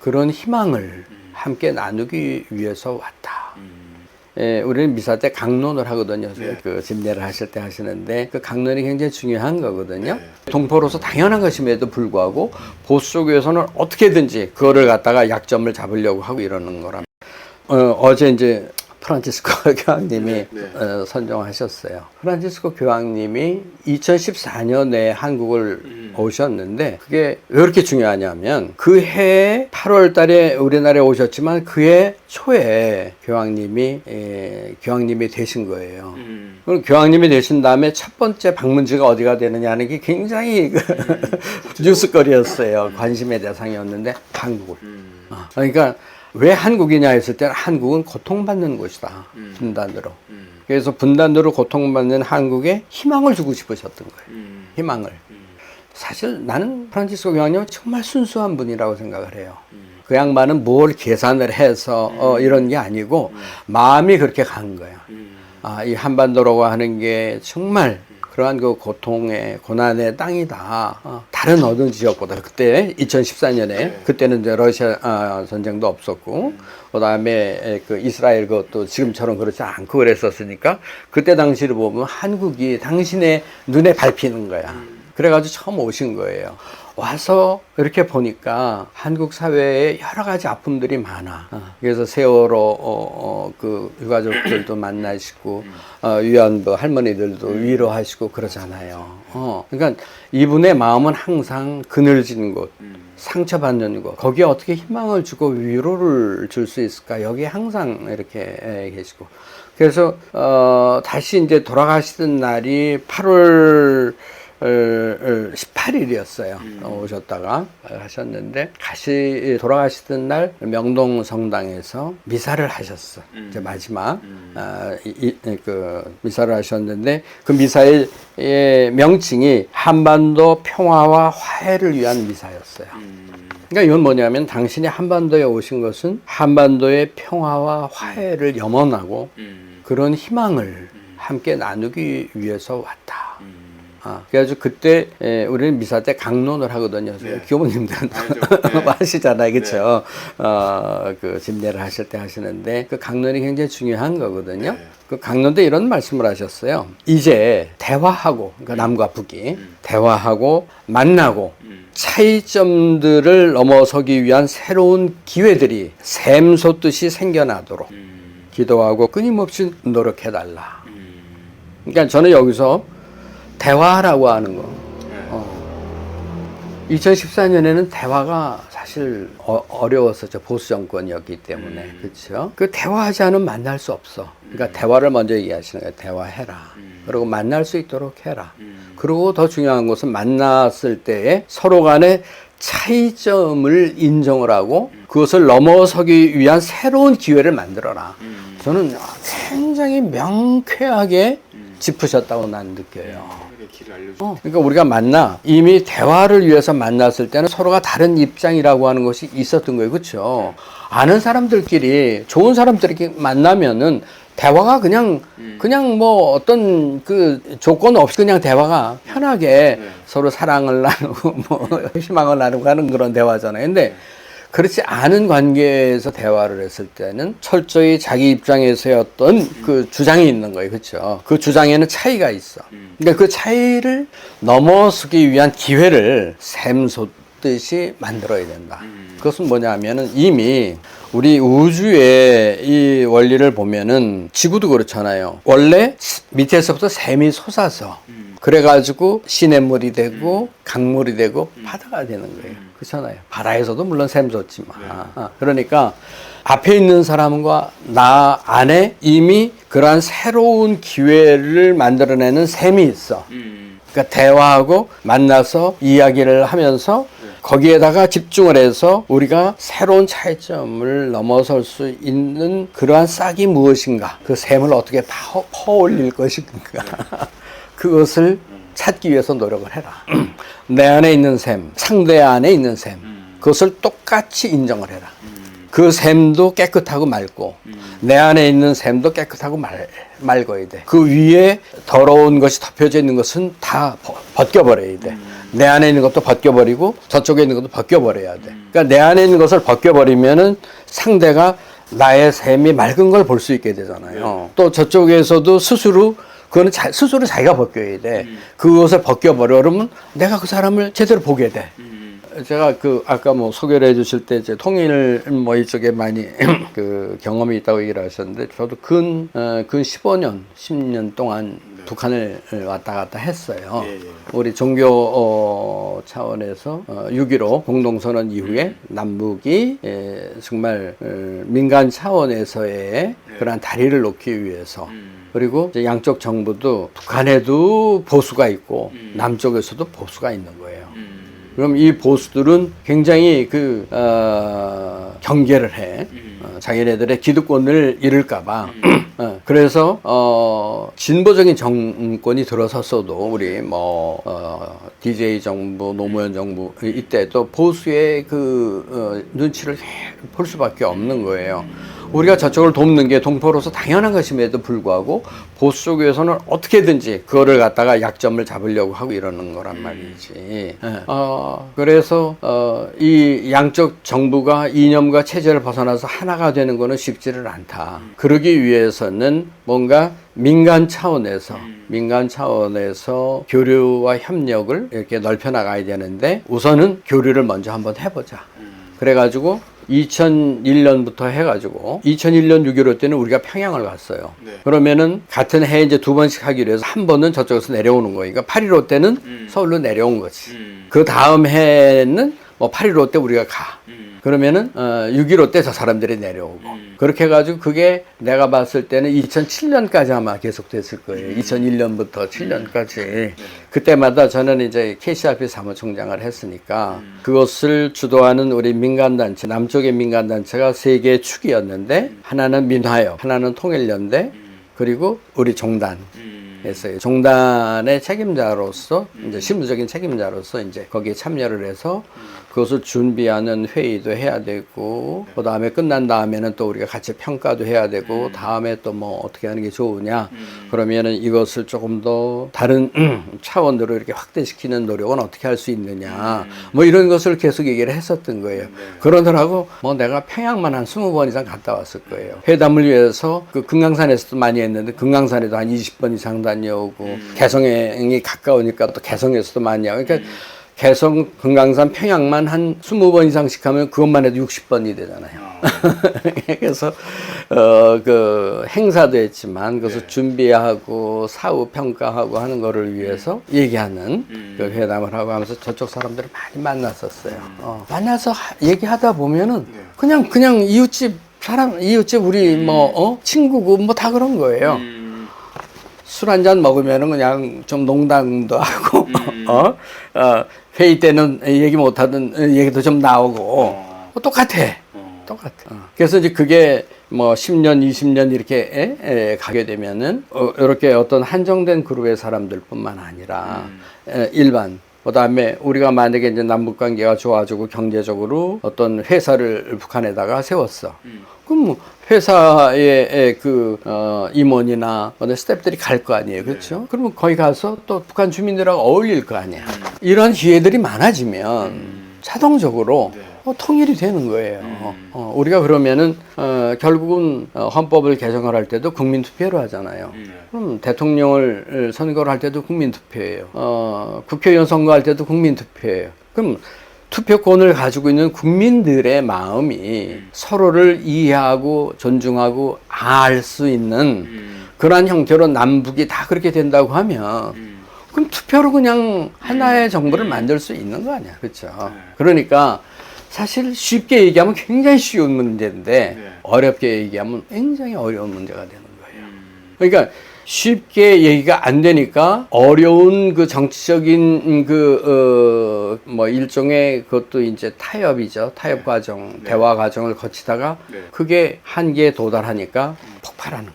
그런 희망을 함께 나누기 위해서 왔다. 우리는 미사 때 강론을 하거든요. 그 집례를 하실 때 하시는데 그 강론이 굉장히 중요한 거거든요. 동포로서 당연한 것임에도 불구하고 보수 쪽에서는 어떻게든지 그거를 갖다가 약점을 잡으려고 하고 이러는 거랍니다. 어제 이제 프란치스코 교황님이 선정하셨어요. 프란치스코 교황님이 2014년에 한국을 오셨는데 그게 왜 그렇게 중요하냐면 그 해 8월 달에 우리나라에 오셨지만 그해 초에 교황님이 되신 거예요. 그럼 교황님이 되신 다음에 첫 번째 방문지가 어디가 되느냐는 게 굉장히 뉴스거리였어요. 관심의 대상이었는데 한국을. 그러니까 왜 한국이냐 했을 때는 한국은 고통받는 곳이다. 분단으로. 그래서 분단으로 고통받는 한국에 희망을 주고 싶으셨던 거예요. 희망을. 사실 나는 프란치스코 교황님은 정말 순수한 분이라고 생각을 해요. 그 양반은 뭘 계산을 해서 이런 게 아니고 마음이 그렇게 간 거예요. 이 한반도라고 하는 게 정말 그러한 그 고통의 고난의 땅이다. 다른 어느 지역보다 그때 2014년에 그때는 이제 러시아 전쟁도 없었고 그다음에 그 이스라엘 그것도 지금처럼 그렇지 않고 그랬었으니까 그때 당시를 보면 한국이 당신의 눈에 밟히는 거야. 그래가지고 처음 오신 거예요. 와서 이렇게 보니까 한국 사회에 여러 가지 아픔들이 많아. 그래서 세월호 그 유가족들도 만나시고 위안부 할머니들도 위로하시고 그러잖아요. 그러니까 이분의 마음은 항상 그늘진 곳, 상처받는 곳, 거기에 어떻게 희망을 주고 위로를 줄 수 있을까? 여기에 항상 이렇게 계시고. 그래서 다시 이제 돌아가시던 날이 8월 18일이었어요. 오셨다가 하셨는데 다시 돌아가시던 날 명동 성당에서 미사를 하셨어. 이제 마지막 그 미사를 하셨는데 그 미사의 명칭이 한반도 평화와 화해를 위한 미사였어요. 그러니까 이건 뭐냐면 당신이 한반도에 오신 것은 한반도의 평화와 화해를 염원하고 그런 희망을 함께 나누기 위해서 왔다. 그래가지고 그때 우리는 미사 때 강론을 하거든요. 교모님들은 하시잖아요, 그렇죠? 그 집례를 하실 때 하시는데 그 강론이 굉장히 중요한 거거든요. 그 강론 때 이런 말씀을 하셨어요. 이제 대화하고, 그러니까 남과 북이 대화하고 만나고 차이점들을 넘어서기 위한 새로운 기회들이 샘솟듯이 생겨나도록 기도하고 끊임없이 노력해달라. 그러니까 저는 여기서 대화라고 하는 거. 2014년에는 대화가 사실 어려웠었죠. 보수 정권이었기 때문에. 그렇죠? 그 대화하지 않으면 만날 수 없어. 그러니까 대화를 먼저 얘기하시는 거예요. 대화해라. 그리고 만날 수 있도록 해라. 그리고 더 중요한 것은 만났을 때에 서로 간에 차이점을 인정을 하고 그것을 넘어서기 위한 새로운 기회를 만들어라. 저는 굉장히 명쾌하게 짚으셨다고 난 느껴요. 그러니까 우리가 이미 대화를 위해서 만났을 때는 서로가 다른 입장이라고 하는 것이 있었던 거예요. 그렇죠? 아는 사람들끼리 좋은 사람들끼리 만나면은 대화가 그냥 뭐 어떤 그 조건 없이 그냥 대화가 편하게 서로 사랑을 나누고 뭐 희망을 나누고 하는 그런 대화잖아요. 근데 그렇지 않은 관계에서 대화를 했을 때는 철저히 자기 입장에서의 어떤 그 주장이 있는 거예요. 그렇죠? 그 주장에는 차이가 있어. 그러니까 그 차이를 넘어서기 위한 기회를 샘솟듯이 만들어야 된다. 그것은 뭐냐 하면은 이미 우리 우주의 이 원리를 보면은 지구도 그렇잖아요. 원래 밑에서부터 샘이 솟아서 그래가지고 시냇물이 되고 강물이 되고 바다가 되는 거예요. 그렇잖아요. 바다에서도 물론 샘 솟지만. 그러니까 앞에 있는 사람과 나 안에 이미 그러한 새로운 기회를 만들어내는 샘이 있어. 그러니까 대화하고 만나서 이야기를 하면서 거기에다가 집중을 해서 우리가 새로운 차이점을 넘어설 수 있는 그러한 싹이 무엇인가, 그 샘을 어떻게 퍼올릴 것인가, 그것을 찾기 위해서 노력을 해라. 내 안에 있는 샘, 상대 안에 있는 샘, 그것을 똑같이 인정을 해라. 그 샘도 깨끗하고 맑고 내 안에 있는 샘도 깨끗하고 맑아야 돼. 그 위에 더러운 것이 덮여져 있는 것은 다 벗겨버려야 돼. 내 안에 있는 것도 벗겨버리고 저쪽에 있는 것도 벗겨버려야 돼. 그러니까 내 안에 있는 것을 벗겨버리면은 상대가 나의 셈이 맑은 걸 볼 수 있게 되잖아요. 또 저쪽에서도 스스로 그거는 스스로 자기가 벗겨야 돼. 그것을 벗겨버려. 그러면 내가 그 사람을 제대로 보게 돼. 제가 아까 소개를 해주실 때 이제 통일 이쪽에 많이 그 경험이 있다고 얘기를 하셨는데, 저도 근 15년, 10년 동안 북한을 왔다 갔다 했어요. 우리 종교 차원에서 6.15 공동선언 이후에 남북이 정말 민간 차원에서의 그러한 다리를 놓기 위해서, 그리고 이제 양쪽 정부도 북한에도 보수가 있고 남쪽에서도 보수가 있는 거예요. 그럼 이 보수들은 굉장히 경계를 해. 자기네들의 기득권을 잃을까봐. 그래서, 진보적인 정권이 들어섰어도, 우리 DJ 정부, 노무현 정부, 이때도 보수의 눈치를 볼 수밖에 없는 거예요. 우리가 저쪽을 돕는 게 동포로서 당연한 것임에도 불구하고 보수 쪽에서는 어떻게든지 그거를 갖다가 약점을 잡으려고 하고 이러는 거란 말이지. 그래서 이 양쪽 정부가 이념과 체제를 벗어나서 하나가 되는 거는 쉽지를 않다. 그러기 위해서는 뭔가 민간 차원에서 교류와 협력을 이렇게 넓혀 나가야 되는데, 우선은 교류를 먼저 한번 해보자. 그래가지고 2001년부터 해가지고 2001년 6.15 때는 우리가 평양을 갔어요. 그러면은 같은 해에 이제 2번씩 하기로 해서 한 번은 저쪽에서 내려오는 거예요. 그러니까 8.15 때는 서울로 내려온 거지. 그 다음 해에는 8.15 때 우리가 가. 그러면은 6.15 때 저 사람들이 내려오고, 그렇게 해가지고 그게 내가 봤을 때는 2007년까지 아마 계속됐을 거예요. 2001년부터 7년까지. 그때마다 저는 이제 KCRP 사무총장을 했으니까 그것을 주도하는 우리 민간단체, 남쪽의 민간단체가 3개의 축이었는데, 하나는 민화협, 하나는 통일연대, 그리고 우리 종단. 했어요. 종단의 책임자로서, 이제 실무적인 책임자로서 이제 거기에 참여를 해서 그것을 준비하는 회의도 해야 되고, 그 다음에 끝난 다음에는 또 우리가 같이 평가도 해야 되고, 다음에 또 어떻게 하는 게 좋으냐, 그러면은 이것을 조금 더 다른 차원으로 이렇게 확대시키는 노력은 어떻게 할 수 있느냐, 이런 것을 계속 얘기를 했었던 거예요. 그러더라고, 내가 평양만 한 20번 이상 갔다 왔을 거예요. 회담을 위해서 금강산에서도 많이 했는데, 금강산에도 한 20번 이상 다녀오고, 개성이 가까우니까 또 개성에서도 많이 하고, 그러니까 개성, 금강산, 평양만 한 20번 이상씩 하면 그것만 해도 60번이 되잖아요. 그래서, 행사도 했지만, 그것을 준비하고, 사후 평가하고 하는 거를 위해서 얘기하는 회담을 하고 하면서 저쪽 사람들을 많이 만났었어요. 만나서 얘기하다 보면은, 그냥 이웃집 우리 친구고 다 그런 거예요. 술 한잔 먹으면은 그냥 좀 농담도 하고, 회의 때는 얘기 못하던 얘기도 좀 나오고, 똑같아. 그래서 이제 그게 10년, 20년 이렇게 가게 되면은, 이렇게 어떤 한정된 그룹의 사람들 뿐만 아니라, 일반, 그 다음에 우리가 만약에 이제 남북 관계가 좋아지고 경제적으로 어떤 회사를 북한에다가 세웠어. 그럼 회사의 임원이나 스태프들이 갈 거 아니에요. 그렇죠? 그러면 거기 가서 또 북한 주민들하고 어울릴 거 아니야. 이런 기회들이 많아지면 자동적으로 통일이 되는 거예요. 우리가 그러면은 결국은 헌법을 개정을 할 때도 국민투표로 하잖아요. 그럼 대통령을 선거를 할 때도 국민투표예요. 국회의원 선거할 때도 국민투표예요. 그럼 투표권을 가지고 있는 국민들의 마음이 서로를 이해하고 존중하고 알 수 있는 그러한 형태로 남북이 다 그렇게 된다고 하면, 그럼 투표로 그냥 하나의 정부를 만들 수 있는 거 아니야. 그렇죠? 그러니까 사실 쉽게 얘기하면 굉장히 쉬운 문제인데, 어렵게 얘기하면 굉장히 어려운 문제가 되는 거예요. 그러니까 쉽게 얘기가 안 되니까 어려운 정치적인 일종의 그것도 이제 타협이죠. 타협 과정, 대화 과정을 거치다가 그게 한계에 도달하니까 폭발하는.